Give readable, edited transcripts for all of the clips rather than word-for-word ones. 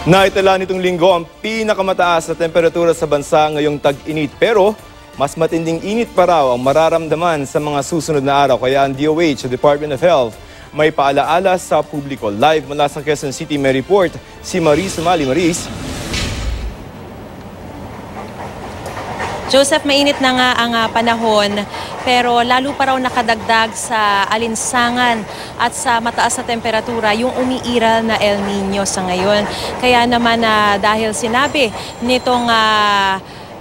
Naitala nitong linggo ang pinakamataas na temperatura sa bansa ngayong tag-init. Pero mas matinding init pa raw ang mararamdaman sa mga susunod na araw. Kaya ang DOH, o Department of Health, may paalaala sa publiko. Live mula sa Quezon City may report si Maris Sumali. Maris. Joseph, mainit na nga ang panahon, pero lalo pa raw nakadagdag sa alinsangan at sa mataas na temperatura yung umiiral na El Nino sa ngayon. Kaya naman dahil sinabi nitong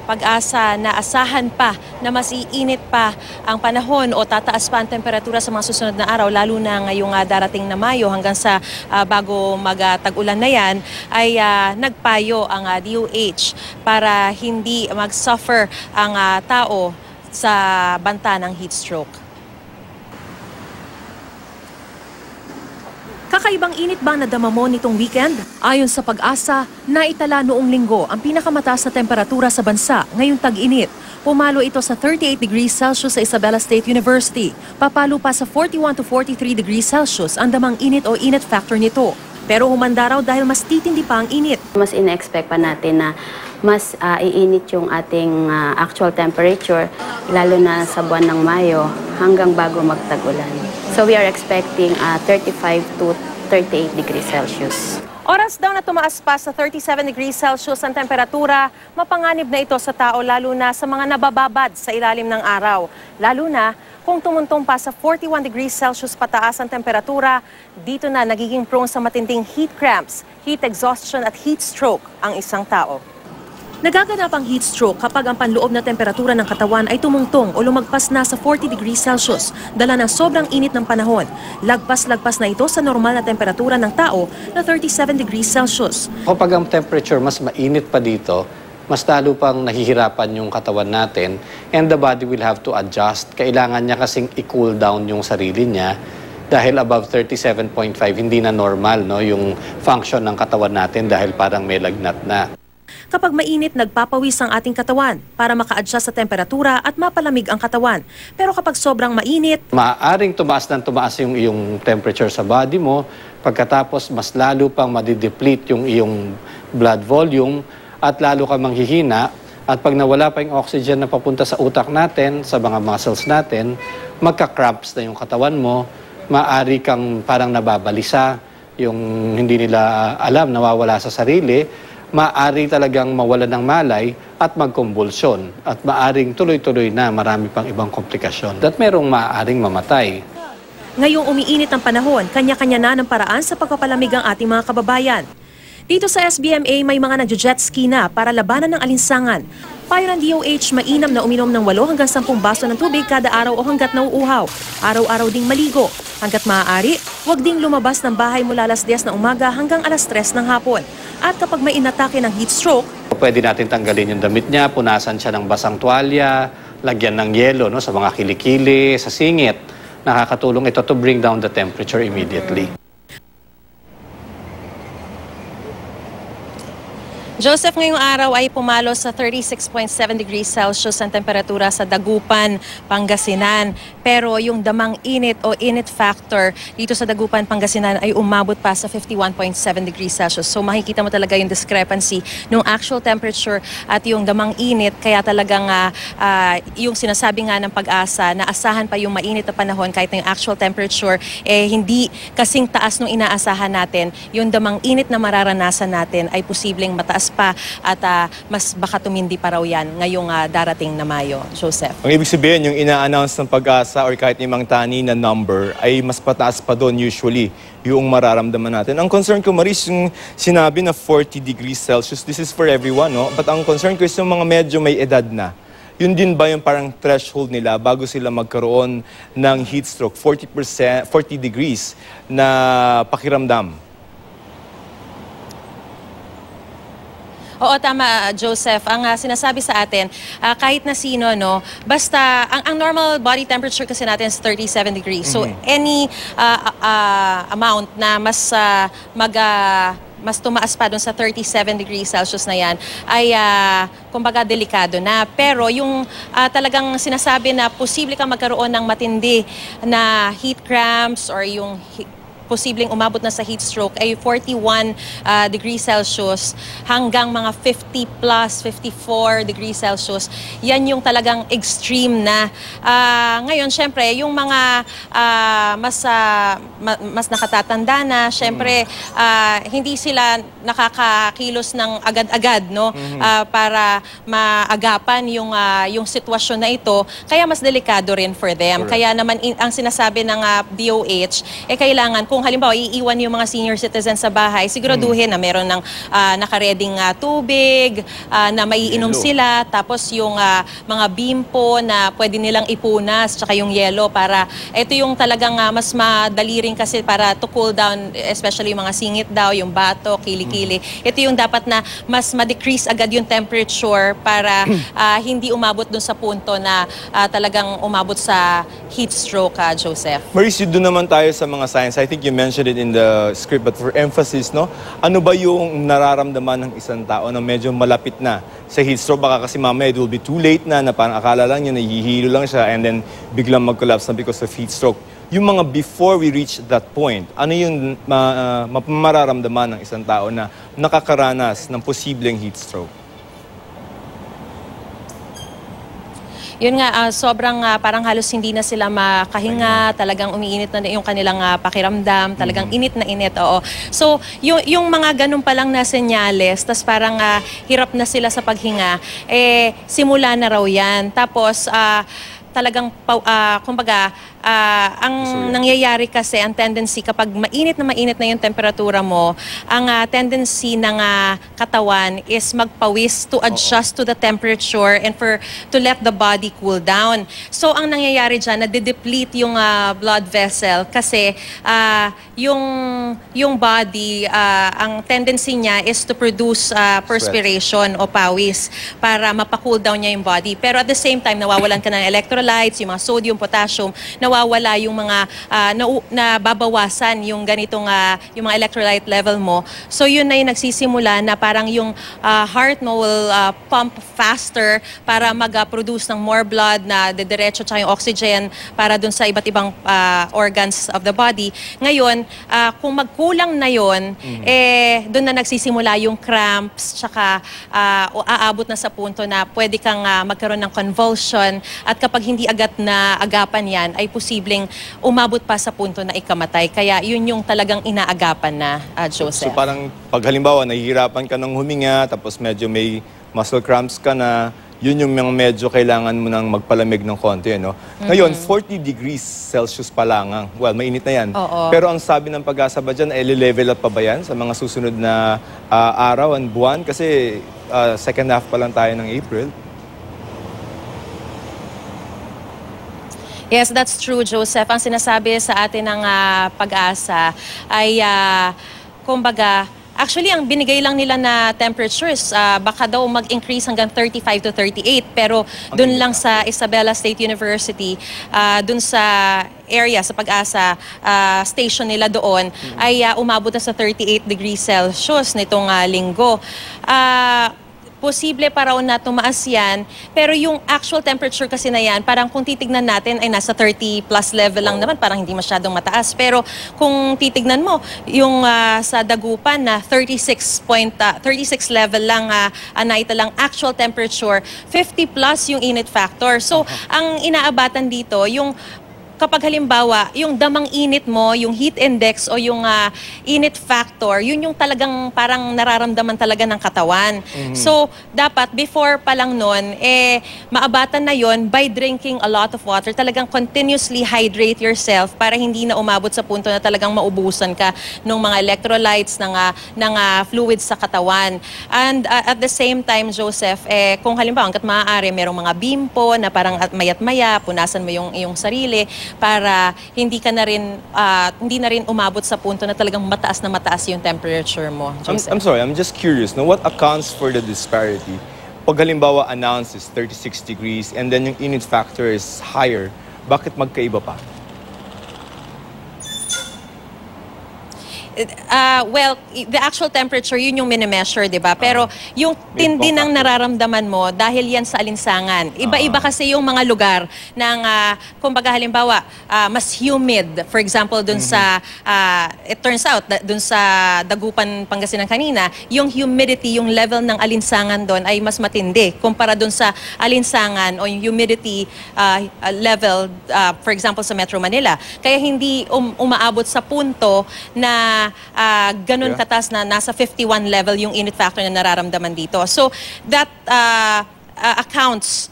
Pag-asa na asahan pa na mas iinit pa ang panahon o tataas pa ang temperatura sa mga susunod na araw, lalo na ngayong darating na Mayo hanggang sa bago mag-tag-ulan na yan, ay nagpayo ang DOH para hindi mag-suffer ang tao sa banta ng heat stroke. Kakaibang init ba nadama mo nitong weekend? Ayon sa Pag-asa, naitala noong linggo ang pinakamataas na temperatura sa bansa ngayong tag-init. Pumalo ito sa 38 degrees Celsius sa Isabela State University. Papalo pa sa 41 to 43 degrees Celsius ang damang init o init factor nito. Pero humanda raw dahil mas titindi pa ang init. Mas ina-expect pa natin na mas iinit yung ating actual temperature, lalo na sa buwan ng Mayo hanggang bago magtag-ulan. So we are expecting 35 to 38 degrees Celsius. Oras daw na tumaas pa sa 37 degrees Celsius ang temperatura, mapanganib na ito sa tao lalo na sa mga nabababad sa ilalim ng araw. Lalo na kung tumuntong pa sa 41 degrees Celsius pataas ang temperatura, dito na nagiging prone sa matinding heat cramps, heat exhaustion at heat stroke ang isang tao. Nagaganap ang heat stroke kapag ang panloob na temperatura ng katawan ay tumungtong o lumagpas na sa 40 degrees Celsius, dala ng sobrang init ng panahon. Lagpas-lagpas na ito sa normal na temperatura ng tao na 37 degrees Celsius. Kapag ang temperature mas mainit pa dito, mas lalo pang nahihirapan yung katawan natin and the body will have to adjust. Kailangan niya kasing i-cool down yung sarili niya dahil above 37.5 hindi na normal yung function ng katawan natin dahil parang may lagnat na. Kapag mainit, nagpapawis ang ating katawan para maka-adjust sa temperatura at mapalamig ang katawan. Pero kapag sobrang mainit, maaaring tumaas ng tumaas yung iyong temperature sa body mo, pagkatapos mas lalo pang madideplete yung iyong blood volume at lalo ka manghihina. At pag nawala pa yung oxygen na papunta sa utak natin, sa mga muscles natin, magka-cramps na yung katawan mo, maaari kang parang nababalisa, yung hindi nila alam, nawawala sa sarili, maaari talagang mawalan ng malay at magkumbulsyon at maaring tuloy-tuloy na marami pang ibang komplikasyon at merong maaaring mamatay. Ngayong umiinit ang panahon, kanya-kanya na ng paraan sa pagpapalamig ang ating mga kababayan. Dito sa SBMA may mga nagjo-jet ski na para labanan ng alinsangan. Payo ng DOH, mainam na uminom ng 8 hanggang 10 baso ng tubig kada araw o hanggat nauuhaw. Araw-araw ding maligo. Hanggat maaari, huwag ding lumabas ng bahay mula alas 10 ng umaga hanggang alas 3 ng hapon. At kapag may inatake ng heat stroke, pwede natin tanggalin yung damit niya, punasan siya ng basang tuwalya, lagyan ng yelo sa mga kilikili, sa singit. Nakakatulong ito to bring down the temperature immediately. Joseph, ngayong araw ay pumalo sa 36.7 degrees Celsius ang temperatura sa Dagupan, Pangasinan. Pero yung damang init o init factor dito sa Dagupan, Pangasinan ay umabot pa sa 51.7 degrees Celsius. So makikita mo talaga yung discrepancy ng actual temperature at yung damang init. Kaya talagang yung sinasabi nga ng Pag-asa na asahan pa yung mainit na panahon kahit na yung actual temperature hindi kasing taas nung inaasahan natin. Yung damang init na mararanasan natin ay posibleng mataas pa at mas baka tumindi pa raw yan ngayong darating na Mayo. Joseph. Ang ibig sabihin, yung ina-announce ng Pag-asa or kahit yung mga tani na number ay mas pataas pa doon usually yung mararamdaman natin. Ang concern ko, Maris, yung sinabi na 40 degrees Celsius, this is for everyone, no? But ang concern ko is yung mga medyo may edad na. Yun din ba yung parang threshold nila bago sila magkaroon ng heat stroke? 40 degrees na pakiramdam. Oo, tama, Joseph. Ang sinasabi sa atin, kahit na sino, basta, ang normal body temperature kasi natin is 37 degrees. So, any amount na mas tumaas pa dun sa 37 degrees Celsius na yan, ay kumbaga delikado na. Pero yung talagang sinasabi na posible kang magkaroon ng matindi na heat cramps or yung posibleng umabot na sa heat stroke ay 41 degrees Celsius hanggang mga 50 plus, 54 degrees Celsius. Yan yung talagang extreme na. Ngayon, syempre, yung mga mas nakatatanda na, syempre, hindi sila nakakakilos ng agad-agad, no? Para maagapan yung sitwasyon na ito. Kaya mas delikado rin for them. Kaya naman, ang sinasabi ng DOH, kailangan, kung halimbawa, iiwan yung mga senior citizens sa bahay, siguraduhin na meron ng nakareding tubig, na maiinom sila, tapos yung mga bimpo na pwede nilang ipunas, tsaka yung yelo para, ito yung talagang mas madali rin kasi para to cool down, especially yung mga singit daw, yung bato, kilikili. Ito yung dapat na mas ma-decrease agad yung temperature para hindi umabot dun sa punto na talagang umabot sa heat stroke, Joseph. Maurice, doon naman tayo sa mga science. I think you mentioned it in the script, but for emphasis, no? Ano ba yung nararamdaman ng isang tao na medyo malapit na sa heat stroke? Baka kasi mamaya it will be too late na parang akala lang niya, nahihilo lang siya and then biglang mag-collapse na because of heat stroke. Yung mga before we reach that point, ano yung mararamdaman ng isang tao na nakakaranas ng posibleng heat stroke? Yun nga, sobrang parang halos hindi na sila makahinga, talagang umiinit na yung kanilang pakiramdam, talagang init na init, oo. So, yung mga ganun pa lang na senyales, tas parang hirap na sila sa paghinga, simula na raw yan. Tapos, talagang, kumbaga, ang nangyayari kasi, ang tendency, kapag mainit na yung temperatura mo, ang tendency ng katawan is magpawis to adjust to the temperature and to let the body cool down. So, ang nangyayari dyan, nade-deplete yung blood vessel kasi yung body, ang tendency niya is to produce perspiration o pawis para mapakool down niya yung body. Pero at the same time, nawawalan ka ng electrolytes, yung mga sodium, potassium, nawawala yung mga nababawasan yung ganitong yung mga electrolyte level mo. So yun na yung nagsisimula na parang yung heart mo will pump faster para mag-produce ng more blood na dediretso tsaka yung oxygen para dun sa iba't ibang organs of the body. Ngayon, kung magkulang na yun, dun na nagsisimula yung cramps tsaka aabot na sa punto na pwede kang magkaroon ng convulsion at kapag hindi agad na agapan yan, ay posibleng umabot pa sa punto na ikamatay. Kaya yun yung talagang inaagapan na, Joseph. So parang pag halimbawa nahihirapan ka ng huminga, tapos medyo may muscle cramps ka na, yun yung medyo kailangan mo nang magpalamig ng konti, no? Ngayon, 40 degrees Celsius pa lang. Well, mainit na yan. Oo. Pero ang sabi ng pag-asa ba dyan, level up pa ba yan sa mga susunod na araw at buwan? Kasi second half pa lang tayo ng April. Yes, that's true, Joseph. Ang sinasabi sa atin ng pag-asa ay, kumbaga, actually, ang binigay lang nila na temperatures, baka daw mag-increase hanggang 35 to 38. Pero dun lang sa Isabela State University, dun sa area, sa pag-asa station nila doon, ay umabot na sa 38 degrees Celsius nitong linggo. Posible pa raw na tumaas yan, pero yung actual temperature kasi na yan, parang kung titignan natin ay nasa 30 plus level lang naman, parang hindi masyadong mataas. Pero kung titignan mo, yung sa Dagupan na 36 level lang, naita lang actual temperature, 50 plus yung init factor. So, ang inaabatan dito, yung kapag halimbawa, yung damang init mo, yung heat index o yung init factor, yun yung talagang parang nararamdaman talaga ng katawan. So, dapat before pa lang nun, maabatan na yon by drinking a lot of water. Talagang continuously hydrate yourself para hindi na umabot sa punto na talagang maubusan ka ng mga electrolytes, ng fluids sa katawan. And at the same time, Joseph, kung halimbawa, hanggat maaari, merong mga bimpo na parang mayat-maya, punasan mo yung iyong sarili, para hindi na rin umabot sa punto na talagang mataas yung temperature mo, Joseph. I'm sorry, I'm just curious. No, what accounts for the disparity? Pag halimbawa announced is 36 degrees and then yung init factor is higher, bakit magkaiba pa? Well, the actual temperature, yun yung minimeasure, di ba? Pero yung tindi ng nararamdaman mo, dahil yan sa alinsangan. Iba-iba kasi yung mga lugar ng, kumbaga halimbawa, mas humid. For example, dun sa, it turns out, dun sa Dagupan, Pangasinan kanina, yung humidity, yung level ng alinsangan doon ay mas matindi kumpara dun sa alinsangan o yung humidity level, for example, sa Metro Manila. Kaya hindi umaabot sa punto na ganun katas na nasa 51 level yung init factor na nararamdaman dito. So that accounts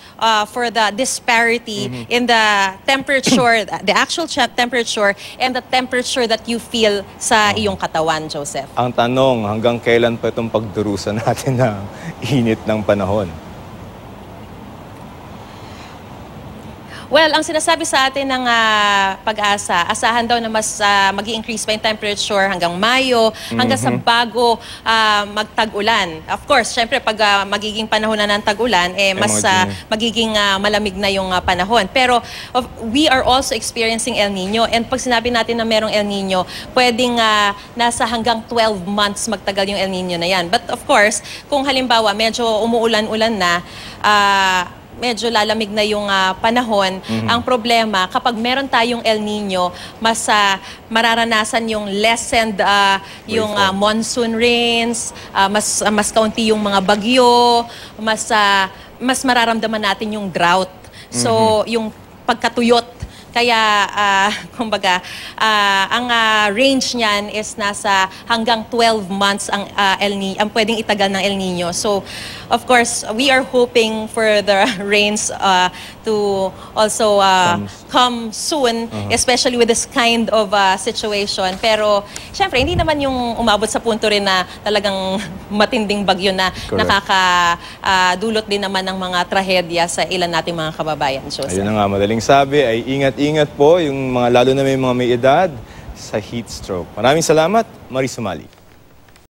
for the disparity in the temperature, the actual temperature and the temperature that you feel sa iyong katawan, Joseph. Ang tanong, hanggang kailan pa itong pagdurusan natin ng init ng panahon? Well, ang sinasabi sa atin ng Pag-asa, asahan daw na mas mag-i-increase pa yung temperature hanggang Mayo, hanggang sa bago magtag-ulan. Of course, syempre pag magiging panahon na ng tag-ulan, mas magiging malamig na yung panahon. Pero we are also experiencing El Nino. And pag sinabi natin na merong El Nino, pwedeng nasa hanggang 12 months magtagal yung El Nino na yan. But of course, kung halimbawa medyo umuulan-ulan na, medyo lalamig na yung panahon. Ang problema, kapag meron tayong El Nino, mas mararanasan yung lessened yung monsoon rains, mas kaunti yung mga bagyo, mas mararamdaman natin yung drought. So, yung pagkatuyot. Kaya, kumbaga, ang range niyan is nasa hanggang 12 months ang ang pwedeng itagal ng El Nino. So, of course, we are hoping for the rains to also come soon, especially with this kind of situation. Pero, syempre, hindi naman yung umabot sa punto rin na talagang matinding bagyo na nakakadulot din naman ng mga trahedya sa ilan nating mga kababayan, Joseph. Ayun na nga, madaling sabi ay ingat po yung mga lalo na may mga may edad sa heat stroke. Maraming salamat, Marie Sumali.